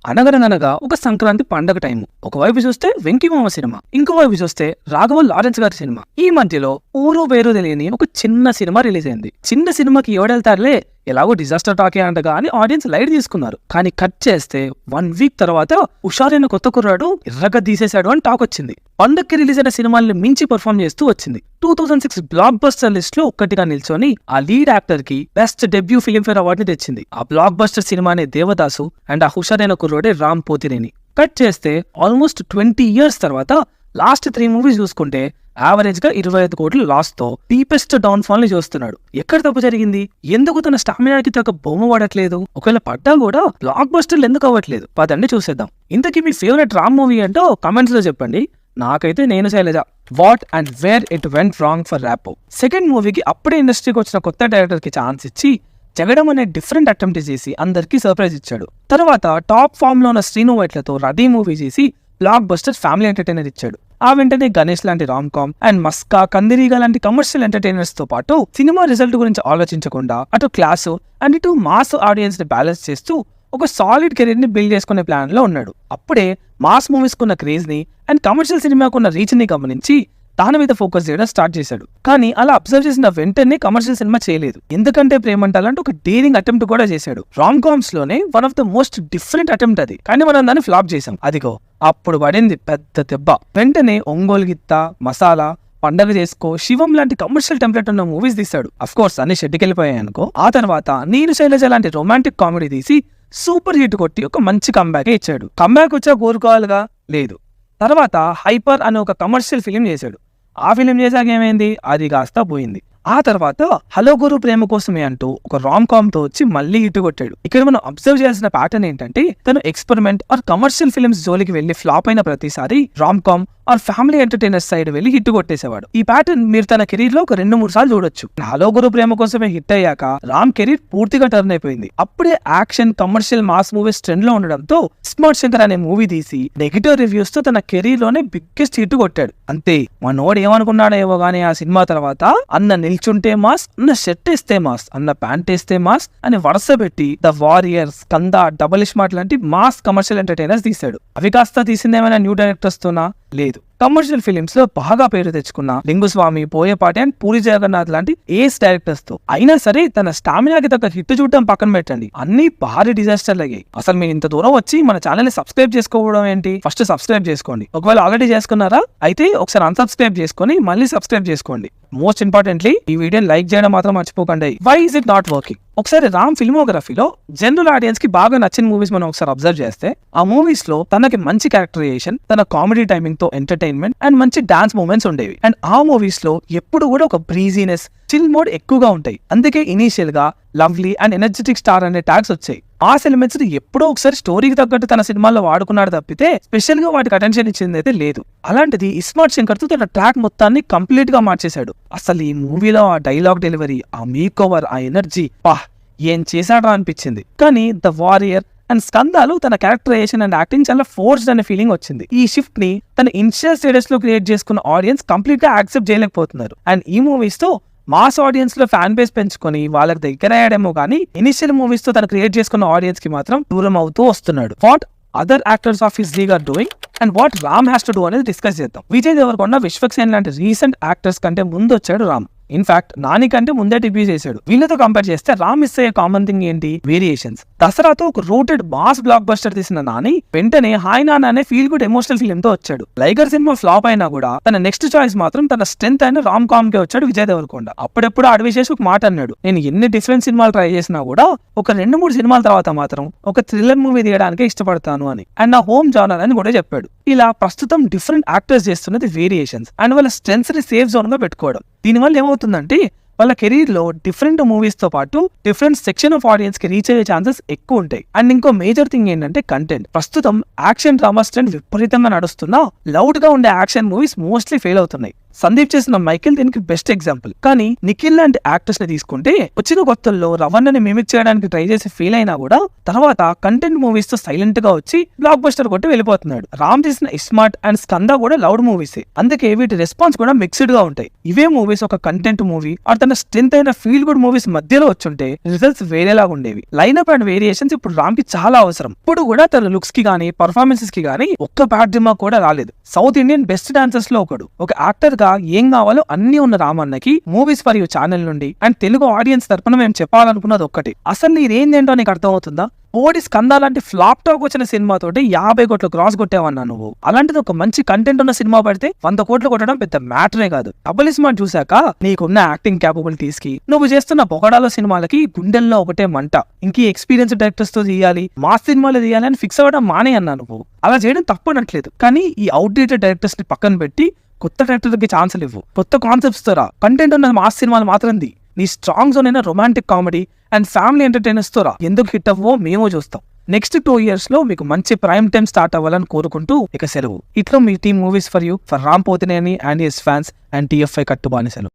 అనగనగా ఒక సంక్రాంతి పండగ టైం. ఒకవైపు చూస్తే వెంకీమామ సినిమా, ఇంకోవైపు చూస్తే రాఘవ లారెన్స్ గారి సినిమా. ఈ మధ్యలో ఊరు వేరు తెలియని ఒక చిన్న సినిమా రిలీజ్ అయింది. చిన్న సినిమాకి ఎవడెళ్తారులే, ఎలాగో డిజాస్టర్ టాకే అంటగా అని ఆడియన్స్ లైట్ తీసుకున్నారు. కానీ కట్ చేస్తే 1 వీక్ తర్వాత హుషారైన కొత్త కుర్రాడు ఎర్రగా తీసేశాడు అని టాక్ వచ్చింది. పండక్కి రిలీజ్ అయిన సినిమాల్ని మించి పర్ఫామ్ చేస్తూ వచ్చింది. 2006 బ్లాక్ బస్టర్ లిస్ట్ లో ఒక్కటిగా నిల్చొని ఆ లీడ్ యాక్టర్ కి బెస్ట్ డెబ్యూ ఫిల్మ్ఫేర్ అవార్డు ని తెచ్చింది. ఆ బ్లాక్ బస్టర్ సినిమానే దేవదాసు అండ్ ఆ హుషారైన కుర్రోడే రామ్ పోతినేని. కట్ చేస్తే ఆల్మోస్ట్ 20 years తర్వాత లాస్ట్ 3 మూవీస్ చూసుకుంటే యావరేజ్ గా 25 కోట్లు లాస్ తో డీపెస్ట్ డౌన్ ఫాల్ ని చూస్తున్నాడు. ఎక్కడ తప్పు జరిగింది? ఎందుకు తన స్టామినాకి తగ్గ బొమ్మ పడట్లేదు? ఒకవేళ పడ్డా కూడా బ్లాక్ బస్టర్లు ఎందుకు అవ్వట్లేదు? పదండి చూసేద్దాం. ఇంతకీ మీ ఫేవరెట్ రామ్ మూవీ ఏంటో కామెంట్స్ లో చెప్పండి. నాకైతే Nenu Sailaja. What and where it went wrong for Rapo. Second మూవీకి అప్పుడే ఇండస్ట్రీకి వచ్చిన కొత్త డైరెక్టర్ కి ఛాన్స్ ఇచ్చి జగడం అనే డిఫరెంట్ అటెంప్ట్ చేసి అందరికీ సర్ప్రైజ్ ఇచ్చాడు. తర్వాత టాప్ ఫామ్ లో ఉన్న శ్రీను వైట్లతో రడీ మూవీ చేసి బ్లాక్ బస్టర్ ఫ్యామిలీ ఎంటర్టైనర్ ఇచ్చాడు. ఆ వెంటనే గణేష్ లాంటి రామ్ కామ్ అండ్ మస్కా, కందిరీగా లాంటి కమర్షియల్ ఎంటర్టైనర్స్ తో పాటు సినిమా రిజల్ట్ గురించి ఆలోచించకుండా అటు క్లాస్ అండ్ ఇటు మాస్ ఆడియన్స్ ని బ్యాలెన్స్ చేస్తూ ఒక సాలిడ్ కెరీర్ ని బిల్డ్ చేసుకునే ప్లాన్ లో ఉన్నాడు. అప్పుడే మాస్ మూవీస్ కున్న క్రేజ్ ని అండ్ కమర్షియల్ సినిమాకున్న రీచ్ ని గమనించి దాని మీద ఫోకస్ చేయడం స్టార్ట్ చేశాడు. కానీ అలా అబ్జర్వ్ చేసిన వెంటనే కమర్షియల్ సినిమా చేయలేదు. ఎందుకంటే ప్రేమంటాలంటే ఒక డేరింగ్ అటెంప్ట్ కూడా చేశాడు. రామ్ కామ్స్ లోనే one of the most different attempt అది. కానీ మనం దాన్ని ఫ్లాప్ చేసాం. అదిగో అప్పుడు పడింది పెద్ద దెబ్బ. వెంటనే ఒంగోలు గిత్త, మసాలా, పండగ చేసుకో, శివం లాంటి కమర్షియల్ టెంప్లెట్ ఉన్న మూవీస్ తీశాడు. అఫ్ కోర్స్ అన్ని షెడ్డుకెళ్ళిపోయాయి అనుకో. ఆ తర్వాత నేను శైలజ లాంటి రొమాంటిక్ కామెడీ తీసి సూపర్ హిట్ కొట్టి ఒక మంచి కంబ్యాక్ ఇచ్చాడు. కంబ్యాక్ వచ్చా కోరుకోవాలిగా, లేదు. తర్వాత హైపర్ అనే ఒక కమర్షియల్ ఫిలిం చేశాడు. ఆ ఫిలిం చేశాక ఏమైంది? అది కాస్త పోయింది. ఆ తర్వాత హలో గురు ప్రేమ కోసమే అంటూ ఒక రామ్ కామ్ తో వచ్చి మళ్ళీ హిట్ కొట్టాడు. ఇక్కడ మనం అబ్జర్వ్ చేయాల్సిన ప్యాటర్న్ ఏంటంటే తను ఎక్స్పెరిమెంట్ ఆర్ కమర్షియల్ ఫిల్మ్స్ జోలికి వెళ్లి ఫ్లాప్ అయిన ప్రతిసారి rom com or family entertainer side వెళ్లి హిట్ కొట్టేసేవాడు. ఈ ప్యాటర్న్ మీరు తన కెరీర్ లో ఒక 2-3 సార్లు చూడొచ్చు. హలో గురు ప్రేమ కోసమే హిట్ అయ్యాక రామ్ కెరీర్ పూర్తిగా టర్న్ అయిపోయింది. అప్పుడే action, commercial, mass movies trend లో ఉండడంతో స్మార్ట్ శంకర్ అనే మూవీ తీసి నెగిటివ్ రివ్యూస్ తో తన కెరీర్ లోనే బిగ్గెస్ట్ హిట్ కొట్టాడు. అంతే. మనోడు ఏమనుకున్నాడేవో గానీ ఆ సినిమా తర్వాత అన్న నిల్చుంటే మాస్, అన్న షర్ట్ వేస్తే మాస్, అన్న ప్యాంట్ వేస్తే మాస్ అని వరుస పెట్టి ద వారియర్స్, కంద, డబుల్ స్మార్ట్ లాంటి మాస్ కమర్షియల్ ఎంటర్టైనర్స్ తీశాడు. అవి కాస్త తీసిందేమైనా న్యూ డైరెక్టర్స్ తోనా? లేదు. కమర్షియల్ ఫిలిమ్స్ లో బాగా పేరు తెచ్చుకున్న లింగుస్వామి, పోయపాటి అండ్ పూరి జగన్నాథ్ లాంటి ఏస్ డైరెక్టర్స్ తో. అయినా సరే తన స్టామినాకి తగ్గ హిట్ చూడడం పక్కన పెట్టండి, అన్ని భారీ డిజాస్టర్లు అయ్యాయి. అసలు మీరు ఇంత దూరం వచ్చి మన ఛానల్ ని సబ్స్క్రైబ్ చేసుకోవడం ఏంటి? ఫస్ట్ సబ్స్క్రైబ్ చేసుకోండి. ఒకవేళ ఆల్రెడీ చేసుకున్నారా అయితే ఒకసారి అన్సబ్స్క్రైబ్ చేసుకొని మళ్ళీ సబ్స్క్రైబ్ చేసుకోండి. మోస్ట్ ఇంపార్టెంట్లీ ఈ వీడియోని లైక్ చేయడం మాత్రం మర్చిపోకండి. Why is it not working? ఒకసారి రామ్ ఫిల్మోగ్రఫీలో జనరల్ ఆడియన్స్ కి బాగా నచ్చిన మూవీస్ మనం ఒకసారి అబ్జర్వ్ చేస్తే ఆ మూవీస్ లో తనకి మంచి క్యారెక్టరైజేషన్, తన కామెడీ టైమింగ్ తో ఎంటర్టైన్మెంట్ అండ్ మంచి డాన్స్ మూమెంట్స్ ఉండేవి. అండ్ ఆ మూవీస్ లో ఎప్పుడు కూడా ఒక బ్రీజీనెస్, చిల్ మోడ్ ఎక్కువగా ఉంటాయి. అందుకే ఇనీషియల్ గా లవ్లీ అండ్ ఎనర్జెటిక్ స్టార్ అనే ట్యాగ్స్ వచ్చాయి. ఆ ఎలిమెంట్స్ ని ఎప్పుడో ఒకసారి స్టోరీకి తగ్గట్టు తన సినిమాల్లో వాడుకున్నాడు తప్పితే స్పెషల్ గా వాటికి అటెన్షన్ ఇచ్చింది అయితే లేదు. అలాంటిది ఇస్మార్ట్ శంకర్ తో తన ట్రాక్ మొత్తాన్ని కంప్లీట్ గా మార్చేశాడు. అసలు ఈ మూవీలో ఆ డైలాగ్ డెలివరీ, ఆ మేక్ ఓవర్, ఆ ఎనర్జీ, ఏం చేశాడా అనిపించింది. కానీ ద వారియర్ అండ్ స్కందాలు తన క్యారెక్టరైజేషన్ అండ్ యాక్టింగ్ చాలా ఫోర్స్డ్ అనే ఫీలింగ్ వచ్చింది. ఈ షిఫ్ట్ ని తన ఇనిషియల్ స్టేటస్ లో క్రియేట్ చేసుకున్న ఆడియన్స్ కంప్లీట్ గా యాక్సెప్ట్ చేయలేకపోతున్నారు. అండ్ ఈ మూవీస్ తో మాస్ ఆడియన్స్ లో ఫ్యాన్ బేస్ పెంచుకొని వాళ్ళకి దగ్గర అయ్యాడేమో కానీ ఇనిషియల్ మూవీస్ తో తను క్రియేట్ చేసుకున్న ఆడియన్స్ కి మాత్రం దూరం అవుతూ వస్తున్నాడు. What other actors of his league are doing and what Ram has to do అనేది డిస్కస్ చేద్దాం. విజయ్ దేవరకొండ, విశ్వక్సేన్ లాంటి రీసెంట్ యాక్టర్స్ కంటే ముందు వచ్చాడు రామ్. ఇన్ఫాక్ట్ నాని కంటే ముందే డెబ్యూ చేశాడు. వీళ్ళతో కంపేర్ చేస్తే రామ్ మిస్ అయ్యే కామన్ థింగ్ ఏంటి? వేరియేషన్స్. దసరాతో ఒక రూటెడ్ మాస్ బ్లాక్ బస్టర్ తీసిన నాని వెంటనే హాయ్ నాన్న అనే ఫీల్ గుడ్ ఎమోషనల్ ఫిల్మ్ తో వచ్చాడు. లైగర్ సినిమా ఫ్లాప్ అయినా కూడా తన నెక్స్ట్ చాయిస్ మాత్రం తన స్ట్రెంత్ అయిన రామ్ కామ్ కే వచ్చాడు విజయ్ దేవరకొండ. అప్పుడెప్పుడు అడవి చేసి ఒక మాట అన్నాడు, నేను ఎన్ని డిఫరెంట్ సినిమాలు ట్రై చేసినా కూడా ఒక 2-3 సినిమాల తర్వాత మాత్రం ఒక థ్రిల్లర్ మూవీ తీయడానికి ఇష్టపడతాను అని, అండ్ నా హోమ్ జానర్ అని కూడా చెప్పాడు. ఇలా ప్రస్తుతం డిఫరెంట్ యాక్టర్స్ చేస్తున్నది వేరియేషన్స్ అండ్ వాళ్ళ స్ట్రెంత్స్ ని సేఫ్ జోన్ గా పెట్టుకోవడం. దీనివల్ల ఏమవుతుందంటే వాళ్ళ కెరీర్ లో డిఫరెంట్ మూవీస్ తో పాటు డిఫరెంట్ సెక్షన్ ఆఫ్ ఆడియన్స్ కి రీచ్ అయ్యే ఛాన్సెస్ ఎక్కువ ఉంటాయి. అండ్ ఇంకో మేజర్ థింగ్ ఏంటంటే కంటెంట్. ప్రస్తుతం యాక్షన్ డ్రామా ట్రెండ్ విపరీతంగా నడుస్తున్నా లౌడ్ గా ఉండే యాక్షన్ మూవీస్ మోస్ట్లీ ఫెయిల్ అవుతున్నాయి. సందీప్ చేసిన మైకేల్ దీనికి బెస్ట్ ఎగ్జాంపుల్. కానీ నిఖిల్ లాంటి యాక్టర్స్ ని తీసుకుంటే వచ్చిన కొత్తల్లో రవణని మిమిక్ చేయడానికి ట్రై చేసి ఫెయిల్ అయినా కూడా తర్వాత కంటెంట్ మూవీస్ తో సైలెంట్ గా వచ్చి బ్లాక్ బస్టర్ కొట్టి వెళ్ళిపోతున్నాడు. రామ్ చేసిన ఇస్మార్ట్ అండ్ స్కంద కూడా లౌడ్ మూవీస్, అందుకే వీటి రెస్పాన్స్ కూడా మిక్స్డ్ గా ఉంటాయి. ఇవే మూవీస్ ఒక కంటెంట్ మూవీ ఆర్ తన స్ట్రెంత్ అయిన ఫీల్ గుడ్ మూవీస్ మధ్యలో వచ్చుంటే రిజల్ట్స్ వేరేలాగా ఉండేవి. లైనప్ అండ్ వేరియేషన్స్ ఇప్పుడు రామ్ కి చాలా అవసరం. ఇప్పుడు కూడా తన లుక్స్ కి గానీ పర్ఫార్మెన్సెస్ కి గానీ ఒక్క బ్యాడ్ దిమాగ్ కూడా రాలేదు. సౌత్ ఇండియన్ బెస్ట్ డాన్సర్స్ లో ఒకడు. ఒక యాక్టర్ గా ఏం కావాలో అన్ని ఉన్న రామన్నకి మూవీస్ ఫర్ యూ ఛానల్ నుండి అండ్ తెలుగు ఆడియన్స్ తరపున మేము చెప్పాలనుకున్నది ఒక్కటి, అసలు నీరేందేంటో నీకు అర్థమవుతుందా? ఓడి స్కంద లాంటి ఫ్లాప్ టాక్ వచ్చిన సినిమాతోటి 50 కోట్లు క్రాస్ కొట్టావన్నా నువ్వు. అలాంటిది ఒక మంచి కంటెంట్ ఉన్న సినిమా పడితే 100 కోట్లు కొట్టడం పెద్ద మ్యాటరే కాదు. డబుల్ ఇస్మార్ట్ చూసాక నీకున్న యాక్టింగ్ క్యాపబిలిటీస్ కి, నువ్వు చేస్తున్న పొగడాల సినిమాలకి గుండెల్లో ఒకటే మంట. ఇంకీ ఎక్స్పీరియన్స్ డైరెక్టర్స్ తో తీయాలి, మాస్ సినిమాలు తీయాలి అని ఫిక్స్ అవ్వడం మానే అన్నా నువ్వు. అలా చేయడం తప్పనట్లేదు, కానీ ఈ అవుట్డేటెడ్ డైరెక్టర్స్ ని పక్కన పెట్టి కొత్త డైరెక్టర్కి ఛాన్సులు ఇవ్వు. కొత్త కాన్సెప్ట్స్ తో రా. కంటెంట్ ఉన్న మాస్ సినిమాలు మాత్రం నీ స్ట్రాంగ్ జోన్ అయిన romantic comedy and family entertainers తో రా. ఎందుకు హిట్ అవ్వో మేము చూస్తాం. నెక్స్ట్ 2 years లో మీకు మంచి ప్రైమ్ టైం స్టార్ట్ అవ్వాలని కోరుకుంటూ ఇక సెలవు. ఇట్లా మీ team movies for you for Ram Pothineni and his fans and TFI కట్టు బానిసలు.